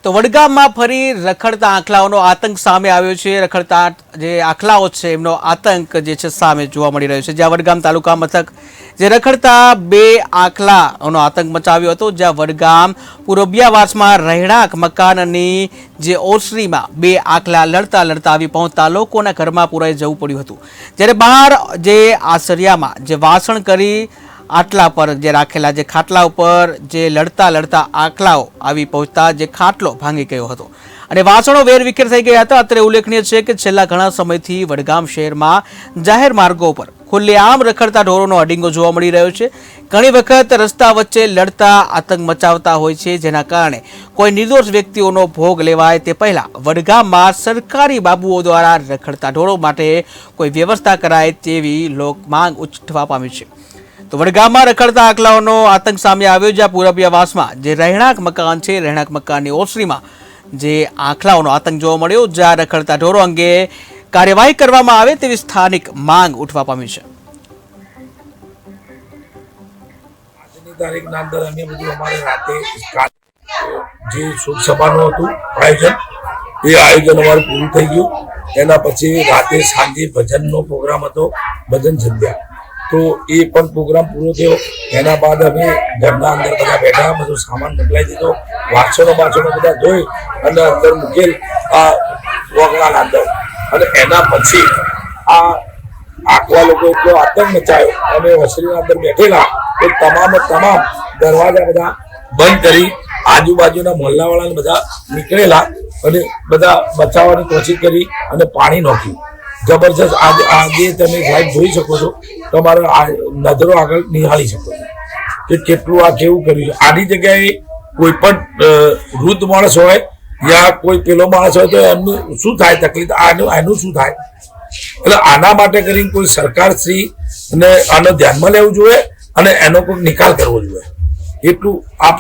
તો વડગામમાં ફરી રખડતા આંખલાઓનો આતંક સામે આવ્યો છે। રખડતા જે આંખલાઓ છે એમનો આતંક જે છે સામે જોવા મળી રહ્યો છે। જ્યાં વડગામ તાલુકા મથક જે રખડતા બે આંખલાઓનો આતંક મચાવ્યો હતો। જ્યાં વડગામ પુરબિયાવાસમાં રહેણાંક મકાનની જે ઓસરીમાં બે આંખલા લડતા લડતા આવી પહોંચતા લોકોના ઘરમાં પુરાઈ જવું પડ્યું હતું। જ્યારે બહાર જે આસરિયામાં જે વાસણ કરી આટલા પર જે રાખેલા જે ખાટલા ઉપર જે લડતા લડતા આંખલાઓ આવી પહોંચતા જે ખાટલો ભાંગી ગયો હતો અને વાસણો વેરવિખેર થઈ ગયા હતા। અત્રે ઉલ્લેખનીય છે કે છેલ્લા ઘણા સમયથી વડગામ શહેરમાં જાહેર માર્ગો પર ખુલ્લેઆમ રખડતા ઢોરોનો અડીંગો જોવા મળી રહ્યો છે। ઘણી વખત રસ્તા વચ્ચે લડતા આતંક મચાવતા હોય છે, જેના કારણે કોઈ નિર્દોષ વ્યક્તિઓનો ભોગ લેવાય તે પહેલા વડગામમાં સરકારી બાબુઓ દ્વારા રખડતા ઢોરો માટે કોઈ વ્યવસ્થા કરાય તેવી લોક માંગ ઉઠવા પામી છે। તો વડગામમાં રખડતા આંખલાઓનો આતંક સામે આવ્યો। જ્યાં પુરબિયાવાસમાં જે રહેણાંક મકાન છે, રહેણાંક મકાનની ઓસરીમાં જે આંખલાઓનો આતંક જોવા મળ્યો। જ્યાં રખડતા ઢોરો અંગે કાર્યવાહી કરવામાં આવે તેવી સ્થાનિક માંગ ઉઠવા પામી છે। આજની તારીખના અંદર અમે બધું અમારે રાતે જે શોક સભાનું હતું આયોજન, એ આયોજન અમારું પૂરું થઈ ગયું। એના પછી રાતે સાંજે ભજનનો પ્રોગ્રામ હતો, ભજન સંધ્યા, તો એ પણ પ્રોગ્રામ પૂરો થયો। એના બાદ અમે ઘરના અંદર બધા બેઠા, બધો સામાન મોકલાઈ દીધો, વાસણો બધા ધોઈ અને અંદર મૂકેલ આ વગડાના અંદર। અને એના પછી આ આંખલા લોકો એટલો આતંક મચાયો અને વસરીના અંદર બેઠેલા તો તમામ દરવાજા બધા બંધ કરી આજુબાજુના મોહલ્લાવાળાને બધા નીકળેલા અને બધા બચાવવાની કોશિશ કરી અને પાણી નોખ્યું જબરજસ્ત। આજે તમે સાહેબ જોઈ શકો છો, તમારા નજરો આગળ નિહાળી શકો છો કે કેટલું આ કેવું કર્યું છે। આની જગ્યાએ કોઈ પણ વૃદ્ધ માણસ હોય યા કોઈ પેલો માણસ હોય તો એમનું શું થાય તકલીફ, આનું શું થાય? એટલે આના માટે કરીને કોઈ સરકારશ્રી ને આને ધ્યાનમાં લેવું જોઈએ અને એનો કોઈ નિકાલ કરવો જોઈએ, એટલું આપ